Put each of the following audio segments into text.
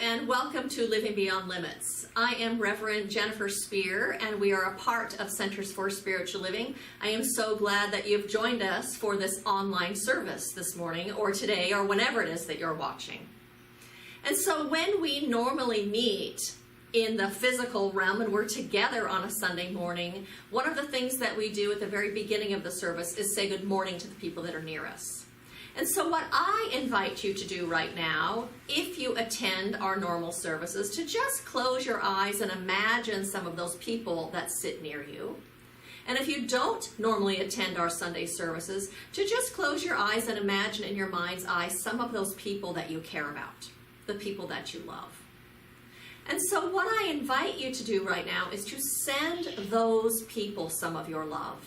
and welcome to Living Beyond Limits. I am Reverend Jennifer Spear, and we are a part of Centers for Spiritual Living. I am so glad that you've joined us for this online service this morning, or today, or whenever it is that you're watching. And so when we normally meet in the physical realm and we're together on a Sunday morning, one of the things that we do at the very beginning of the service is say good morning to the people that are near us. And so what I invite you to do right now, if you attend our normal services, to just close your eyes and imagine some of those people that sit near you. And if you don't normally attend our Sunday services, to just close your eyes and imagine in your mind's eye some of those people that you care about, the people that you love. And so what I invite you to do right now is to send those people some of your love.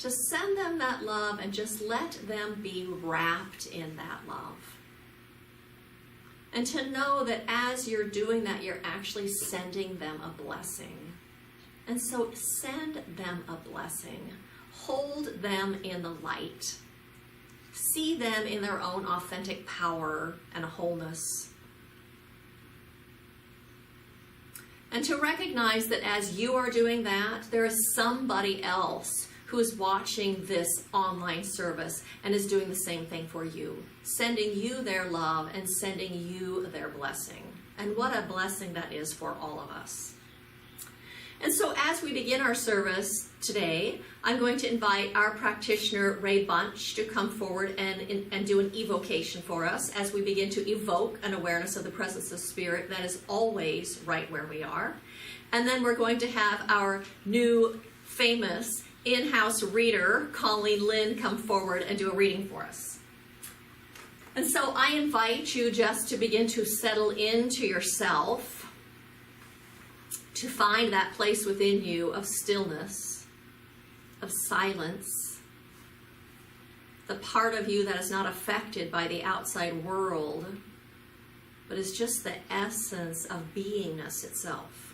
To send them that love and just let them be wrapped in that love. And to know that as you're doing that, you're actually sending them a blessing. And so send them a blessing. Hold them in the light. See them in their own authentic power and wholeness. And to recognize that as you are doing that, there is somebody else who is watching this online service and is doing the same thing for you, sending you their love and sending you their blessing. And what a blessing that is for all of us. And so as we begin our service today, I'm going to invite our practitioner, Ray Bunch, to come forward and do an evocation for us as we begin to evoke an awareness of the presence of Spirit that is always right where we are. And then we're going to have our new famous in-house reader, Colleen Lynn, come forward and do a reading for us. And so I invite you just to begin to settle into yourself, to find that place within you of stillness, of silence, the part of you that is not affected by the outside world, but is just the essence of beingness itself.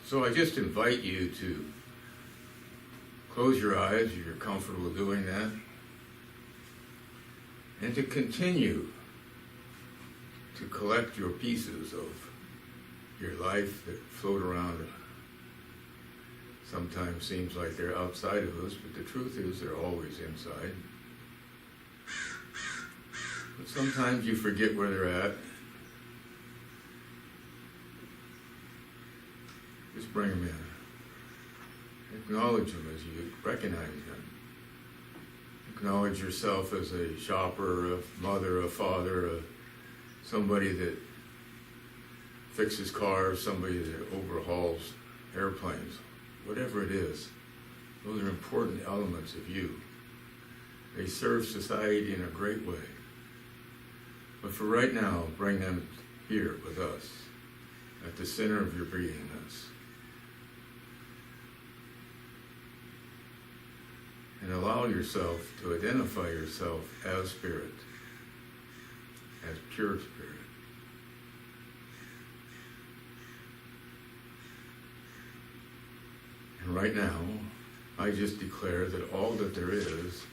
So I just invite you to close your eyes if you're comfortable doing that, and to continue to collect your pieces of your life that float around. Sometimes seems like they're outside of us, but the truth is they're always inside. But sometimes you forget where they're at. Just bring them in. Acknowledge them as you recognize them. Acknowledge yourself as a shopper, a mother, a father, somebody that fixes cars, somebody that overhauls airplanes. Whatever it is, those are important elements of you. They serve society in a great way. But for right now, bring them here with us, at the center of your beingness. And allow yourself to identify yourself as spirit, as pure spirit. And right now, I just declare that all that there is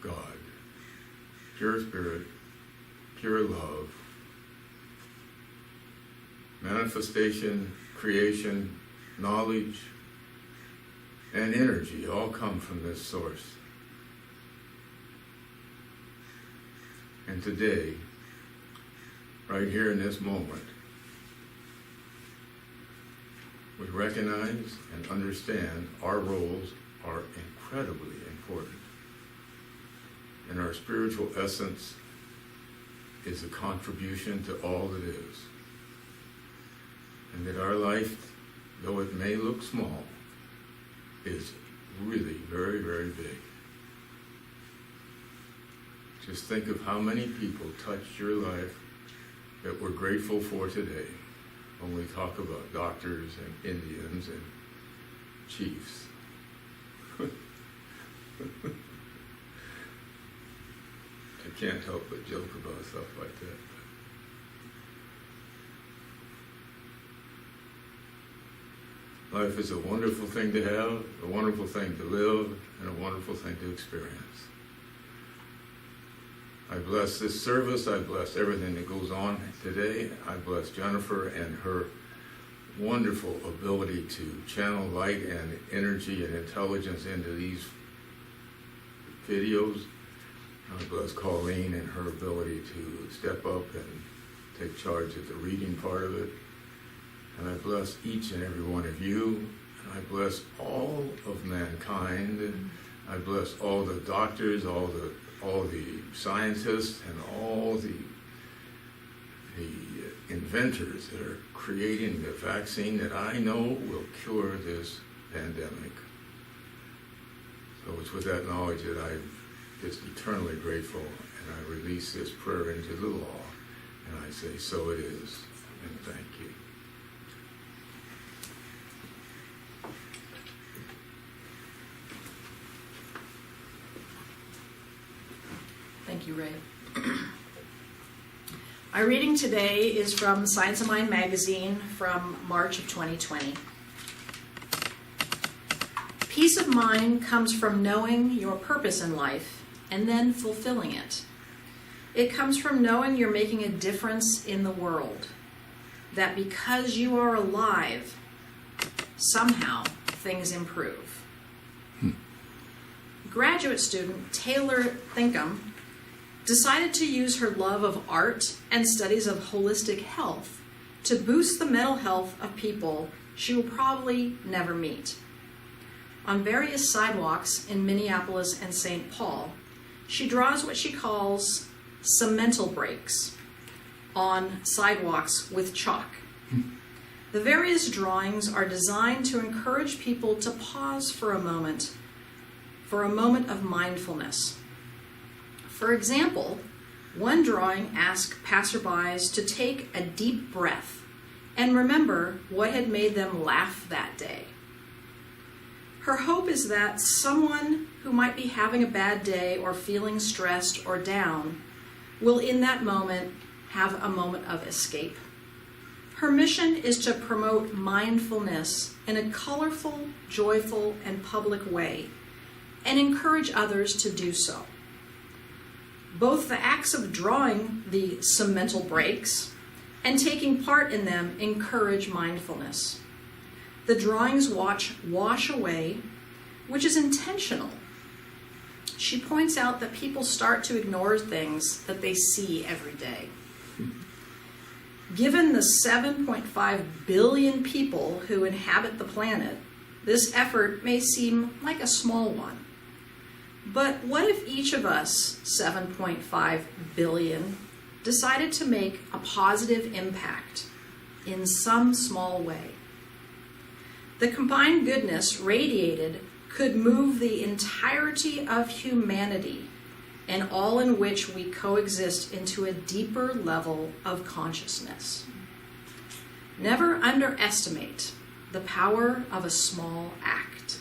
God. Pure spirit, pure love, manifestation, creation, knowledge, and energy all come from this source. And today, right here in this moment, we recognize and understand our roles are incredibly important. And our spiritual essence is a contribution to all that is. And that our life, though it may look small, is really very, very big. Just think of how many people touched your life that we're grateful for today when we talk about doctors and Indians and chiefs. I can't help but joke about stuff like that. Life is a wonderful thing to have, a wonderful thing to live, and a wonderful thing to experience. I bless this service. I bless everything that goes on today. I bless Jennifer and her wonderful ability to channel light and energy and intelligence into these videos. I bless Colleen and her ability to step up and take charge of the reading part of it. And I bless each and every one of you. And I bless all of mankind. And I bless all the doctors, all the scientists, and all the inventors that are creating the vaccine that I know will cure this pandemic. So it's with that knowledge that I'm just eternally grateful, and I release this prayer into the law, and I say, so it is, and thank you. Thank you, Ray. Our reading today is from Science of Mind magazine from March of 2020. Peace of mind comes from knowing your purpose in life and then fulfilling it. It comes from knowing you're making a difference in the world, that because you are alive, somehow things improve. Graduate student Taylor Thinkham decided to use her love of art and studies of holistic health to boost the mental health of people she will probably never meet. On various sidewalks in Minneapolis and St. Paul, she draws what she calls cemental breaks on sidewalks with chalk. The various drawings are designed to encourage people to pause for a moment of mindfulness. For example, one drawing asked passerbys to take a deep breath and remember what had made them laugh that day. Her hope is that someone who might be having a bad day or feeling stressed or down will in that moment have a moment of escape. Her mission is to promote mindfulness in a colorful, joyful, and public way and encourage others to do so. Both the acts of drawing the cemental breaks and taking part in them encourage mindfulness. The drawings wash away, which is intentional. She points out that people start to ignore things that they see every day. Given the 7.5 billion people who inhabit the planet, this effort may seem like a small one. But what if each of us, 7.5 billion, decided to make a positive impact in some small way? The combined goodness radiated could move the entirety of humanity and all in which we coexist into a deeper level of consciousness. Never underestimate the power of a small act.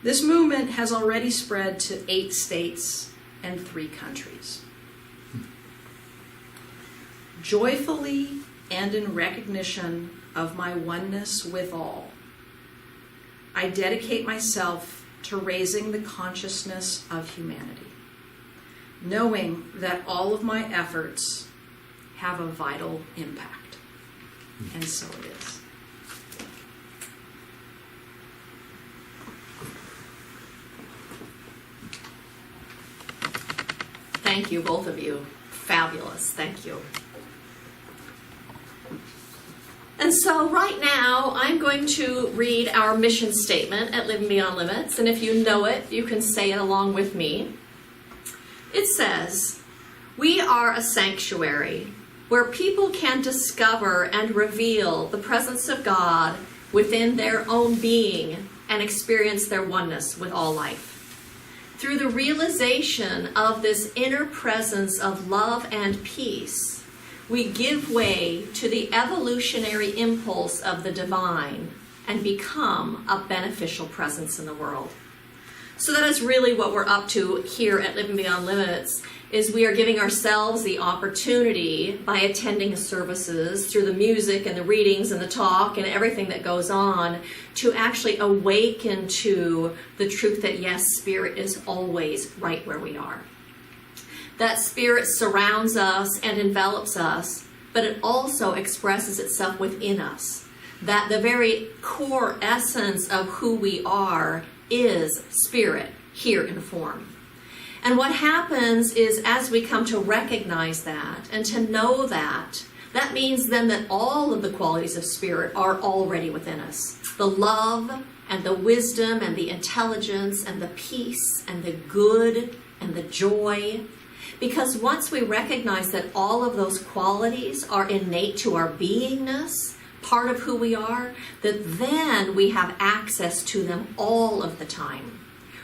This movement has already spread to 8 states and 3 countries. Joyfully and in recognition of my oneness with all, I dedicate myself to raising the consciousness of humanity, knowing that all of my efforts have a vital impact. And so it is. thank you, both of you. Fabulous. Thank you. And so right now, I'm going to read our mission statement at Living Beyond Limits. And if you know it, you can say it along with me. It says, "We are a sanctuary where people can discover and reveal the presence of God within their own being and experience their oneness with all life. Through the realization of this inner presence of love and peace, we give way to the evolutionary impulse of the divine and become a beneficial presence in the world." So that is really what we're up to here at Living Beyond Limits, is we are giving ourselves the opportunity by attending services through the music and the readings and the talk and everything that goes on to actually awaken to the truth that yes, Spirit is always right where we are. That Spirit surrounds us and envelops us, but it also expresses itself within us. That the very core essence of who we are is Spirit here in form. And what happens is as we come to recognize that and to know that, that means then that all of the qualities of Spirit are already within us. The love and the wisdom and the intelligence and the peace and the good and the joy. Because once we recognize that all of those qualities are innate to our beingness, part of who we are, that then we have access to them all of the time.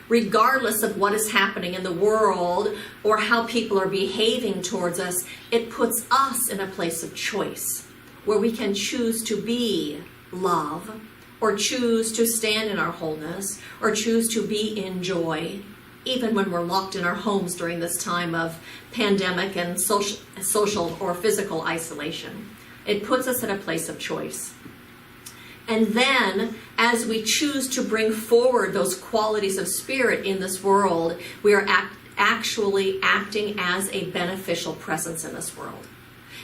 Regardless of what is happening in the world or how people are behaving towards us, it puts us in a place of choice where we can choose to be love or choose to stand in our wholeness or choose to be in joy, even when we're locked in our homes during this time of pandemic and social or physical isolation. It puts us in a place of choice. And then, as we choose to bring forward those qualities of Spirit in this world, we are actually acting as a beneficial presence in this world.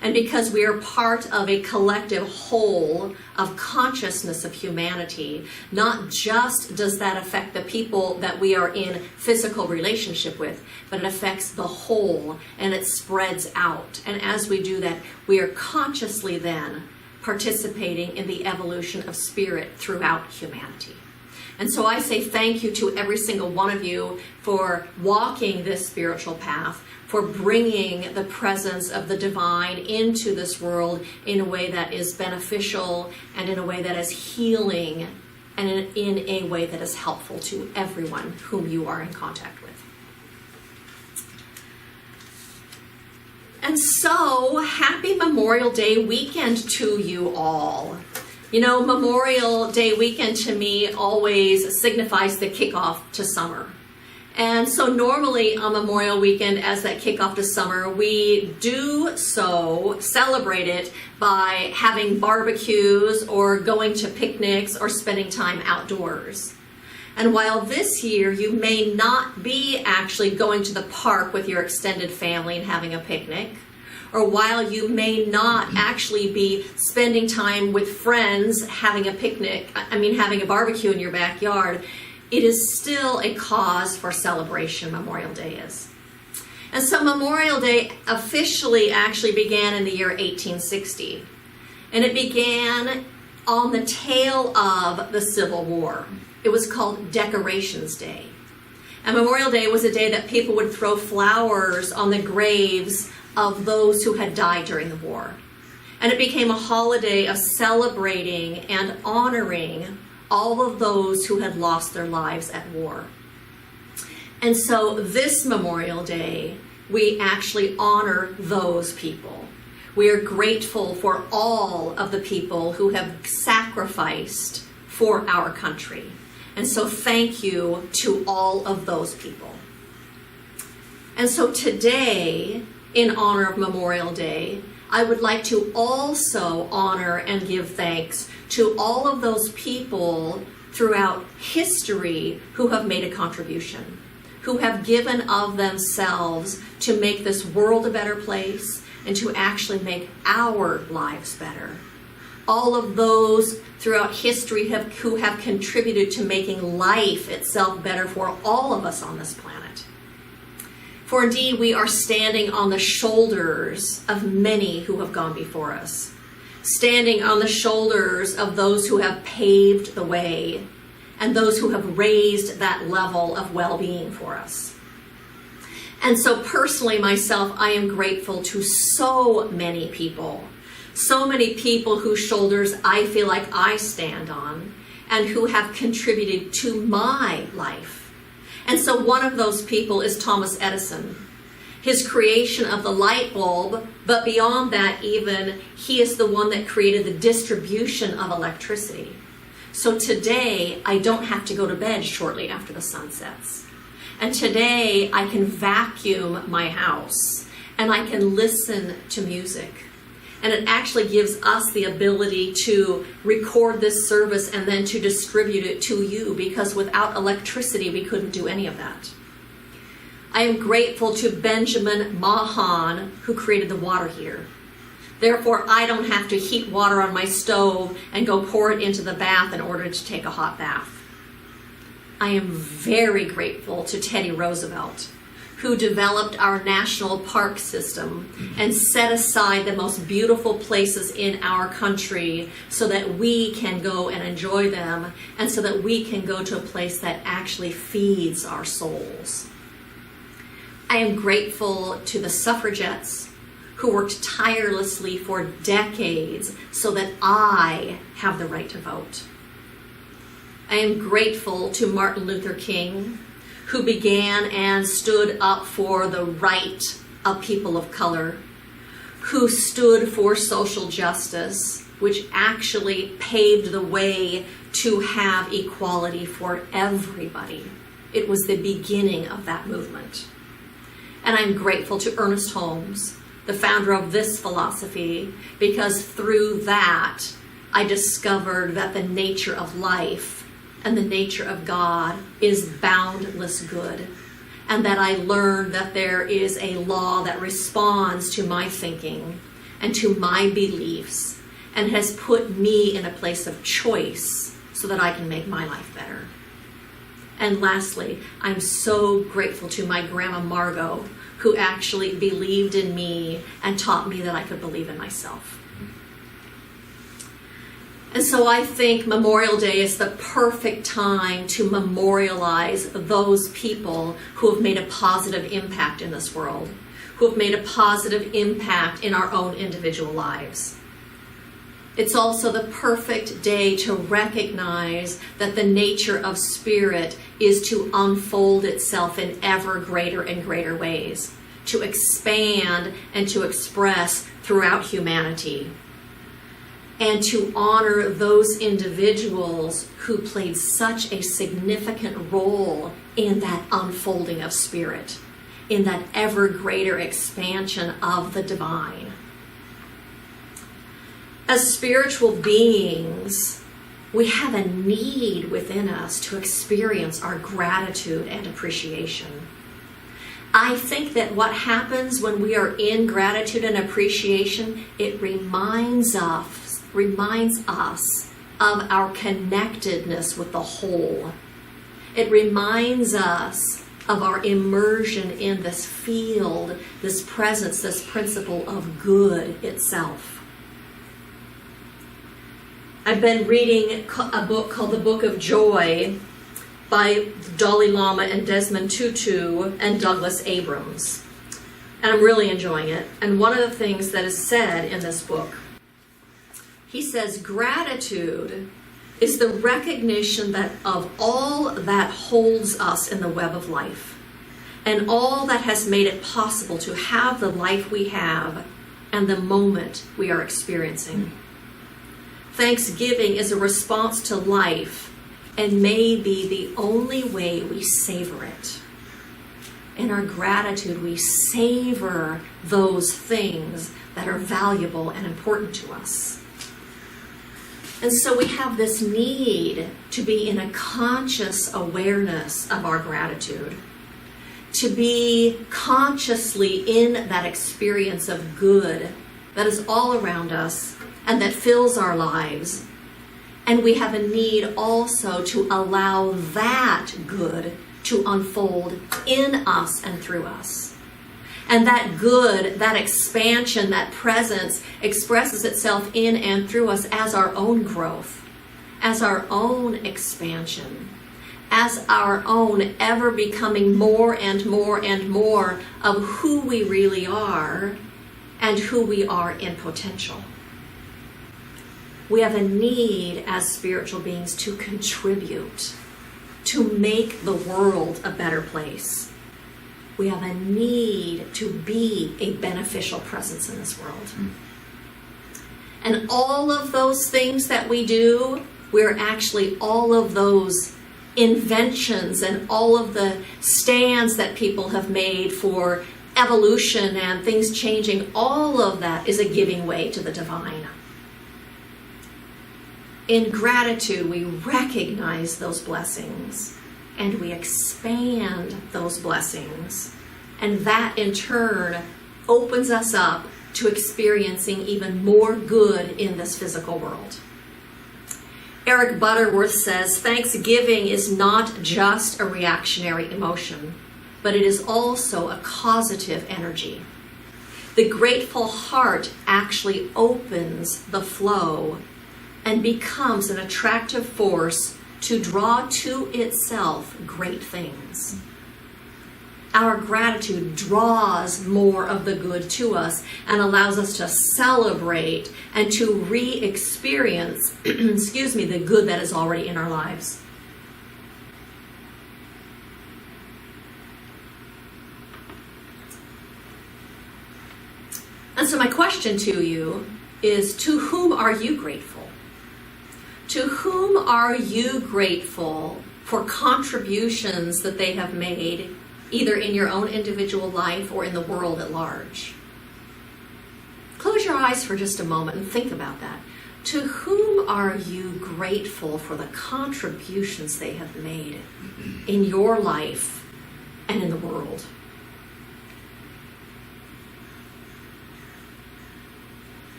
And because we are part of a collective whole of consciousness of humanity, not just does that affect the people that we are in physical relationship with, but it affects the whole and it spreads out. And as we do that, we are consciously then participating in the evolution of Spirit throughout humanity. And so I say thank you to every single one of you for walking this spiritual path, for bringing the presence of the divine into this world in a way that is beneficial and in a way that is healing and in a way that is helpful to everyone whom you are in contact with. And so, happy Memorial Day weekend to you all. You know, Memorial Day weekend to me always signifies the kickoff to summer. And so normally on Memorial Weekend, as that kickoff to summer, we do so celebrate it by having barbecues or going to picnics or spending time outdoors. And while this year you may not be actually going to the park with your extended family and having a picnic, or while you may not actually be spending time with friends having a picnic, having a barbecue in your backyard, it is still a cause for celebration, Memorial Day is. And so Memorial Day officially actually began in the year 1860. And it began on the tail of the Civil War. It was called Decorations Day. And Memorial Day was a day that people would throw flowers on the graves of those who had died during the war. And it became a holiday of celebrating and honoring all of those who had lost their lives at war. And so this Memorial Day, we actually honor those people. We are grateful for all of the people who have sacrificed for our country. And so thank you to all of those people. And so today, in honor of Memorial Day, I would like to also honor and give thanks to all of those people throughout history who have made a contribution, who have given of themselves to make this world a better place and to actually make our lives better. All of those throughout history who have contributed to making life itself better for all of us on this planet. For indeed, we are standing on the shoulders of many who have gone before us, standing on the shoulders of those who have paved the way and those who have raised that level of well-being for us. And so personally myself, I am grateful to so many people whose shoulders I feel like I stand on and who have contributed to my life. And so one of those people is Thomas Edison. His creation of the light bulb, but beyond that even, he is the one that created the distribution of electricity. So today, I don't have to go to bed shortly after the sun sets. And today, I can vacuum my house and I can listen to music. And it actually gives us the ability to record this service and then to distribute it to you, because without electricity, we couldn't do any of that. I am grateful to Benjamin Mahan, who created the water heater. Therefore, I don't have to heat water on my stove and go pour it into the bath in order to take a hot bath. I am very grateful to Teddy Roosevelt, who developed our national park system and set aside the most beautiful places in our country so that we can go and enjoy them, and so that we can go to a place that actually feeds our souls. I am grateful to the suffragettes who worked tirelessly for decades so that I have the right to vote. I am grateful to Martin Luther King, who began and stood up for the right of people of color, who stood for social justice, which actually paved the way to have equality for everybody. It was the beginning of that movement. And I'm grateful to Ernest Holmes, the founder of this philosophy, because through that, I discovered that the nature of life and the nature of God is boundless good, and that I learned that there is a law that responds to my thinking and to my beliefs and has put me in a place of choice so that I can make my life better. And lastly, I'm so grateful to my grandma Margot, who actually believed in me and taught me that I could believe in myself. And so I think Memorial Day is the perfect time to memorialize those people who have made a positive impact in this world, who have made a positive impact in our own individual lives. It's also the perfect day to recognize that the nature of spirit is to unfold itself in ever greater and greater ways, to expand and to express throughout humanity, and to honor those individuals who played such a significant role in that unfolding of spirit, in that ever greater expansion of the divine. As spiritual beings, we have a need within us to experience our gratitude and appreciation. I think that what happens when we are in gratitude and appreciation, it reminds us of our connectedness with the whole. It reminds us of our immersion in this field, this presence, this principle of good itself. I've been reading a book called The Book of Joy by Dalai Lama and Desmond Tutu and Douglas Abrams. And I'm really enjoying it. And one of the things that is said in this book, he says, gratitude is the recognition that of all that holds us in the web of life, and all that has made it possible to have the life we have and the moment we are experiencing. Thanksgiving is a response to life and may be the only way we savor it. In our gratitude, we savor those things that are valuable and important to us. And so we have this need to be in a conscious awareness of our gratitude, to be consciously in that experience of good that is all around us and that fills our lives. And we have a need also to allow that good to unfold in us and through us. And that good, that expansion, that presence expresses itself in and through us as our own growth, as our own expansion, as our own ever becoming more and more and more of who we really are and who we are in potential. We have a need as spiritual beings to contribute, to make the world a better place. We have a need to be a beneficial presence in this world. And all of those things that we do, we're actually all of those inventions and all of the stands that people have made for evolution and things changing, all of that is a giving way to the divine. In gratitude, we recognize those blessings and we expand those blessings. And that in turn opens us up to experiencing even more good in this physical world. Eric Butterworth says, thanksgiving is not just a reactionary emotion, but it is also a causative energy. The grateful heart actually opens the flow and becomes an attractive force to draw to itself great things. Our gratitude draws more of the good to us and allows us to celebrate and to re-experience, the good that is already in our lives. And so my question to you is, to whom are you grateful? To whom are you grateful for contributions that they have made, either in your own individual life or in the world at large? Close your eyes for just a moment and think about that. To whom are you grateful for the contributions they have made in your life and in the world?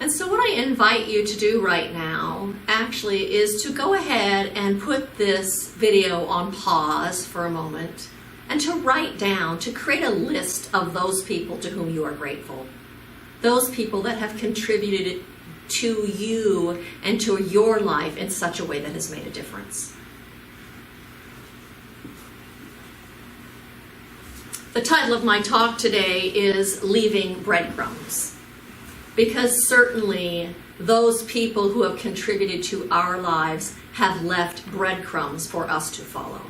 And so what I invite you to do right now actually is to go ahead and put this video on pause for a moment and to write down, to create a list of those people to whom you are grateful. Those people that have contributed to you and to your life in such a way that has made a difference. The title of my talk today is Leaving Breadcrumbs. Because certainly those people who have contributed to our lives have left breadcrumbs for us to follow.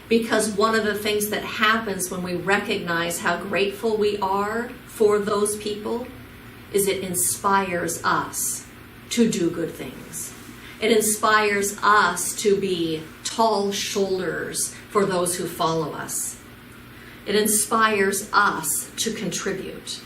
Because one of the things that happens when we recognize how grateful we are for those people is it inspires us to do good things. It inspires us to be tall shoulders for those who follow us. It inspires us to contribute.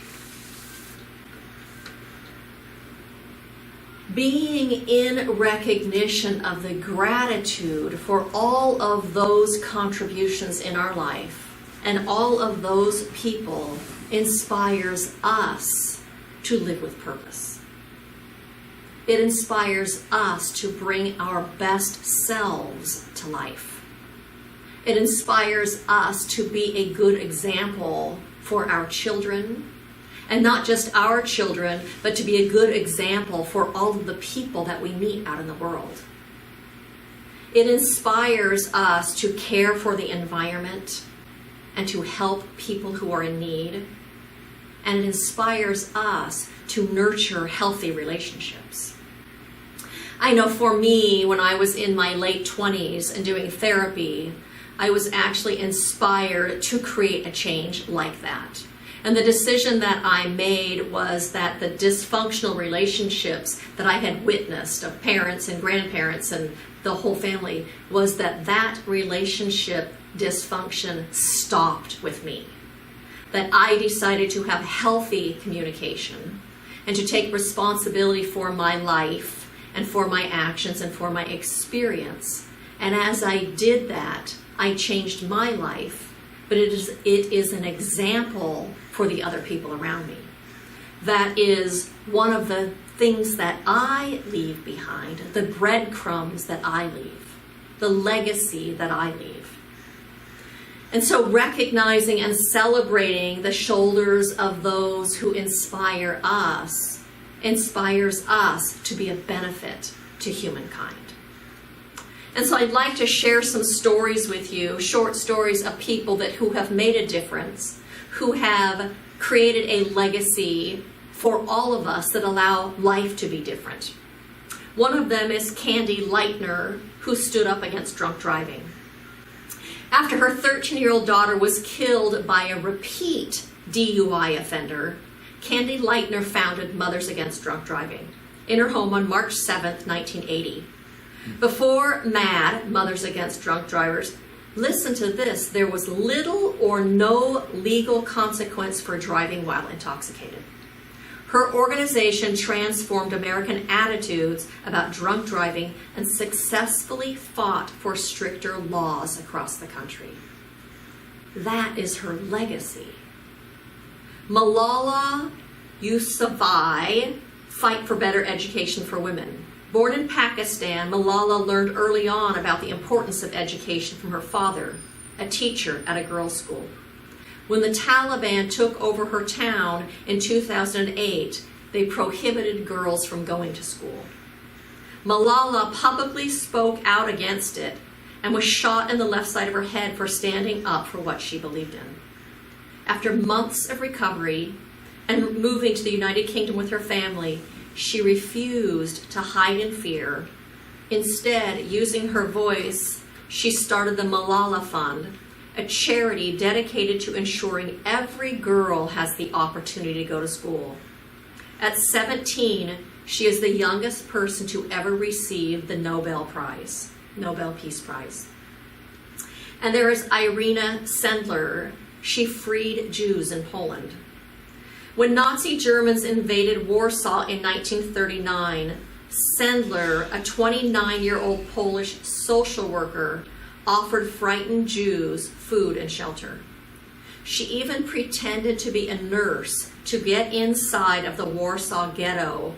Being in recognition of the gratitude for all of those contributions in our life and all of those people inspires us to live with purpose. It inspires us to bring our best selves to life. It inspires us to be a good example for our children, and not just our children, but to be a good example for all of the people that we meet out in the world. It inspires us to care for the environment and to help people who are in need. And it inspires us to nurture healthy relationships. I know for me, when I was in my late 20s and doing therapy, I was actually inspired to create a change like that. And the decision that I made was that the dysfunctional relationships that I had witnessed of parents and grandparents and the whole family, was that relationship dysfunction stopped with me. That I decided to have healthy communication and to take responsibility for my life and for my actions and for my experience. And as I did that, I changed my life, but it is an example for the other people around me. That is one of the things that I leave behind, the breadcrumbs that I leave, the legacy that I leave. And so recognizing and celebrating the shoulders of those who inspire us inspires us to be a benefit to humankind. And so I'd like to share some stories with you, short stories of people who have made a difference, who have created a legacy for all of us that allow life to be different. One of them is Candy Lightner, who stood up against drunk driving. After her 13-year-old daughter was killed by a repeat DUI offender, Candy Lightner founded Mothers Against Drunk Driving in her home on March 7th, 1980. Before MAD, Mothers Against Drunk Drivers, listen to this, there was little or no legal consequence for driving while intoxicated. Her organization transformed American attitudes about drunk driving and successfully fought for stricter laws across the country. That is her legacy. Malala Yousafzai, Fight for Better Education for Women. Born in Pakistan, Malala learned early on about the importance of education from her father, a teacher at a girls' school. When the Taliban took over her town in 2008, they prohibited girls from going to school. Malala publicly spoke out against it and was shot in the left side of her head for standing up for what she believed in. After months of recovery and moving to the United Kingdom with her family, she refused to hide in fear. Instead, using her voice, she started the Malala Fund, a charity dedicated to ensuring every girl has the opportunity to go to school. At 17, she is the youngest person to ever receive the Nobel Peace Prize. And there is Irina Sendler. She freed Jews in Poland. When Nazi Germans invaded Warsaw in 1939, Sendler, a 29-year-old Polish social worker, offered frightened Jews food and shelter. She even pretended to be a nurse to get inside of the Warsaw ghetto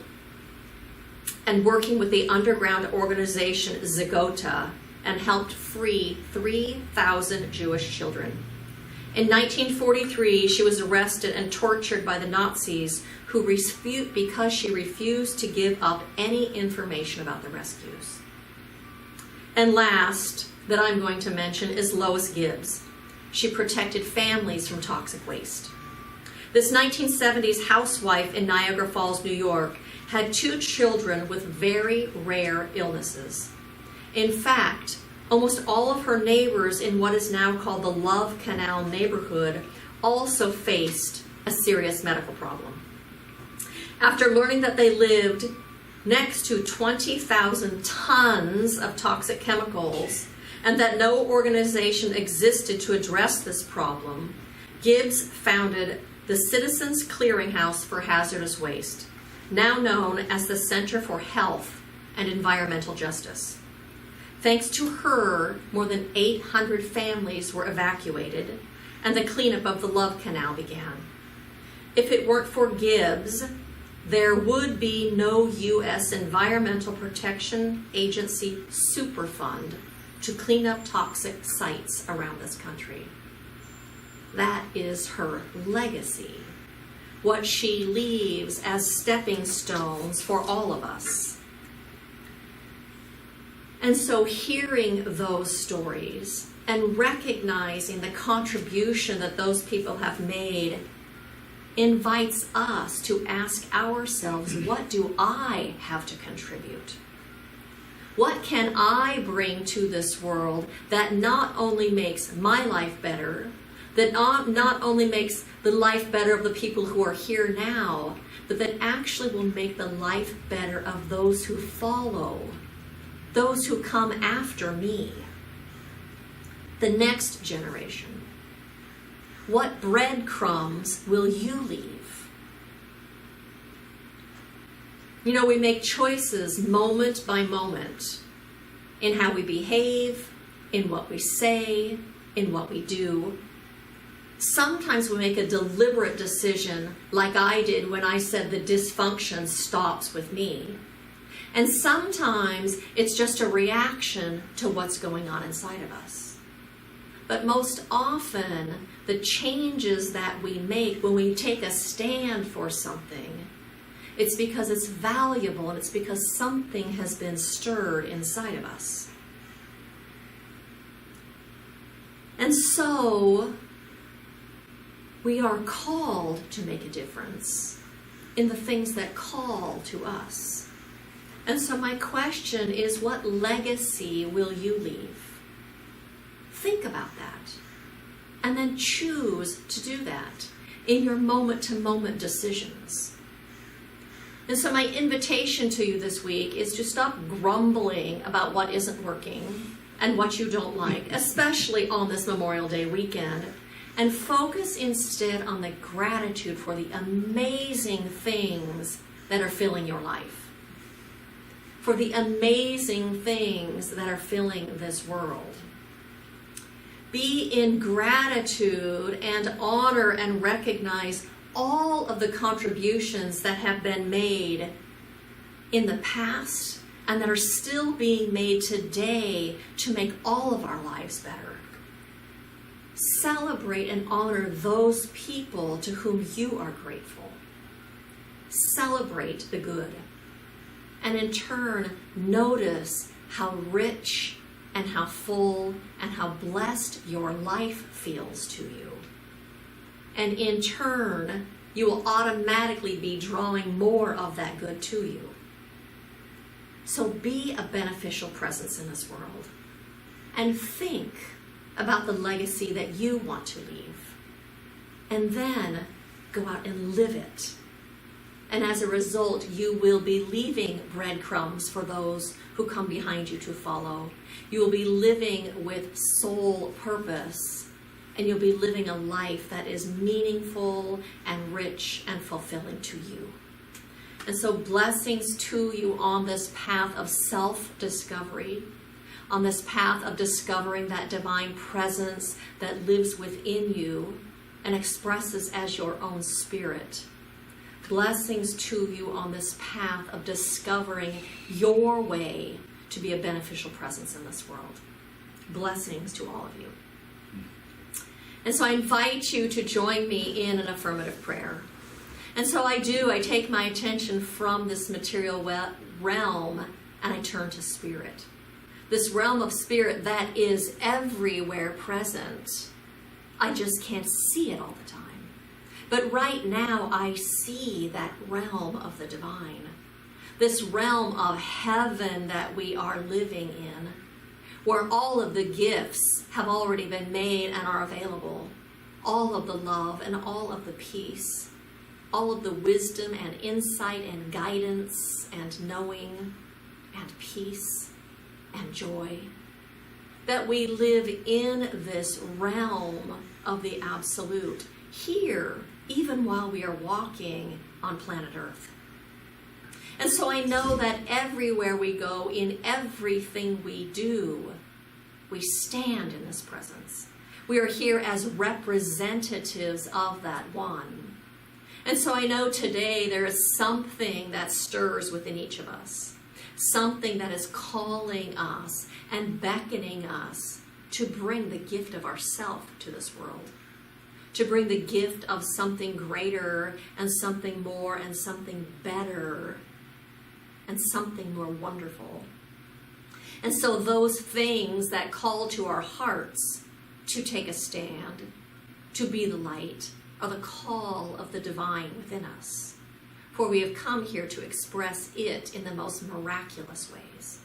and working with the underground organization Zagota and helped free 3,000 Jewish children. In 1943, she was arrested and tortured by the Nazis because she refused to give up any information about the rescues. And last that I'm going to mention is Lois Gibbs. She protected families from toxic waste. This 1970s housewife in Niagara Falls, New York, had 2 children with very rare illnesses. In fact, almost all of her neighbors in what is now called the Love Canal neighborhood also faced a serious medical problem. After learning that they lived next to 20,000 tons of toxic chemicals and that no organization existed to address this problem, Gibbs founded the Citizens Clearinghouse for Hazardous Waste, now known as the Center for Health and Environmental Justice. Thanks to her, more than 800 families were evacuated, and the cleanup of the Love Canal began. If it weren't for Gibbs, there would be no U.S. Environmental Protection Agency Superfund to clean up toxic sites around this country. That is her legacy, what she leaves as stepping stones for all of us. And so hearing those stories and recognizing the contribution that those people have made invites us to ask ourselves, what do I have to contribute? What can I bring to this world that not only makes my life better, that not only makes the life better of the people who are here now, but that actually will make the life better of those who follow, those who come after me, the next generation. What breadcrumbs will you leave? You know, we make choices moment by moment in how we behave, in what we say, in what we do. Sometimes we make a deliberate decision, like I did when I said the dysfunction stops with me. And sometimes it's just a reaction to what's going on inside of us. But most often, the changes that we make when we take a stand for something, it's because it's valuable and it's because something has been stirred inside of us. And so, we are called to make a difference in the things that call to us. And so my question is, what legacy will you leave? Think about that. And then choose to do that in your moment-to-moment decisions. And so my invitation to you this week is to stop grumbling about what isn't working and what you don't like, especially on this Memorial Day weekend, and focus instead on the gratitude for the amazing things that are filling your life, for the amazing things that are filling this world. Be in gratitude and honor and recognize all of the contributions that have been made in the past and that are still being made today to make all of our lives better. Celebrate and honor those people to whom you are grateful. Celebrate the good. And in turn, notice how rich and how full and how blessed your life feels to you. And in turn, you will automatically be drawing more of that good to you. So be a beneficial presence in this world. And think about the legacy that you want to leave. And then go out and live it. And as a result, you will be leaving breadcrumbs for those who come behind you to follow. You will be living with soul purpose. And you'll be living a life that is meaningful and rich and fulfilling to you. And so blessings to you on this path of self-discovery, on this path of discovering that divine presence that lives within you and expresses as your own spirit. Blessings to you on this path of discovering your way to be a beneficial presence in this world. Blessings to all of you. And so I invite you to join me in an affirmative prayer. And so I take my attention from this material realm and I turn to spirit. This realm of spirit that is everywhere present. I just can't see it all the time. But right now I see that realm of the divine. This realm of heaven that we are living in, where all of the gifts have already been made and are available. All of the love and all of the peace. All of the wisdom and insight and guidance and knowing and peace and joy. That we live in this realm of the absolute here, even while we are walking on planet Earth. And so I know that everywhere we go, in everything we do, we stand in this presence. We are here as representatives of that one. And so I know today there is something that stirs within each of us. Something that is calling us and beckoning us to bring the gift of ourself to this world. To bring the gift of something greater and something more and something better and something more wonderful. And so those things that call to our hearts to take a stand, to be the light, are the call of the divine within us. For we have come here to express it in the most miraculous ways.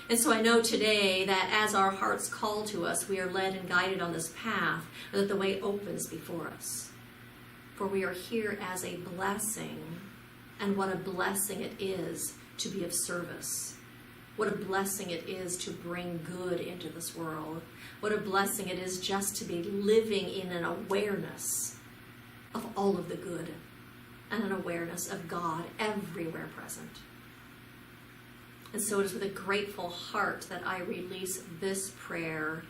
And so I know today that as our hearts call to us, we are led and guided on this path, and that the way opens before us. For we are here as a blessing, and what a blessing it is to be of service. What a blessing it is to bring good into this world. What a blessing it is just to be living in an awareness of all of the good. and an awareness of God everywhere present. And so it is with a grateful heart that I release this prayer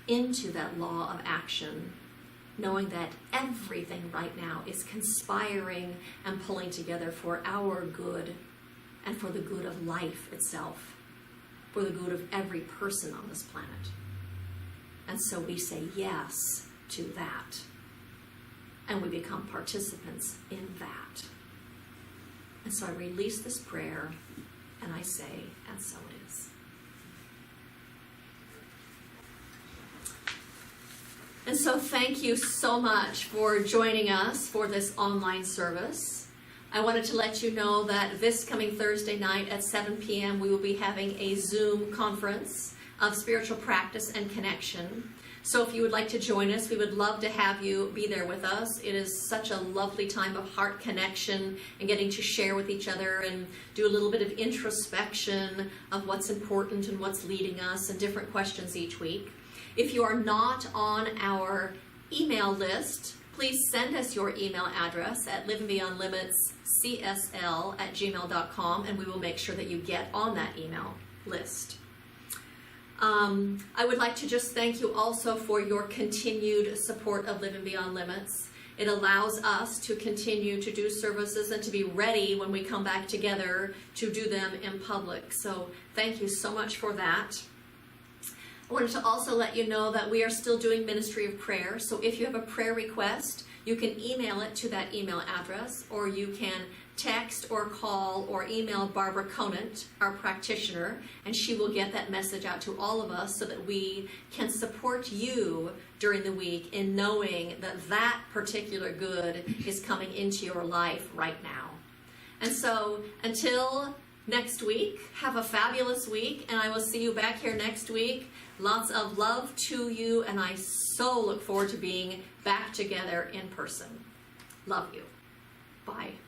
into that law of action, knowing that everything right now is conspiring and pulling together for our good and for the good of life itself, for the good of every person on this planet. And so we say yes to that, and we become participants in that. And so I release this prayer, and I say, and so it is. And so thank you so much for joining us for this online service. I wanted to let you know that this coming Thursday night at 7 p.m. we will be having a Zoom conference of spiritual practice and connection. So if you would like to join us, we would love to have you be there with us. It is such a lovely time of heart connection and getting to share with each other and do a little bit of introspection of what's important and what's leading us and different questions each week. If you are not on our email list, please send us your email address at livingBeyondLimitsCSL@gmail.com, and we will make sure that you get on that email list. I would like to just thank you also for your continued support of Living Beyond Limits. It allows us to continue to do services and to be ready when we come back together to do them in public. So thank you so much for that. I wanted to also let you know that we are still doing Ministry of Prayer. So if you have a prayer request, you can email it to that email address, or you can text or call or email Barbara Conant, our practitioner, and she will get that message out to all of us so that we can support you during the week in knowing that that particular good is coming into your life right now. And so until next week, have a fabulous week, and I will see you back here next week. Lots of love to you, and I so look forward to being back together in person. Love you. Bye.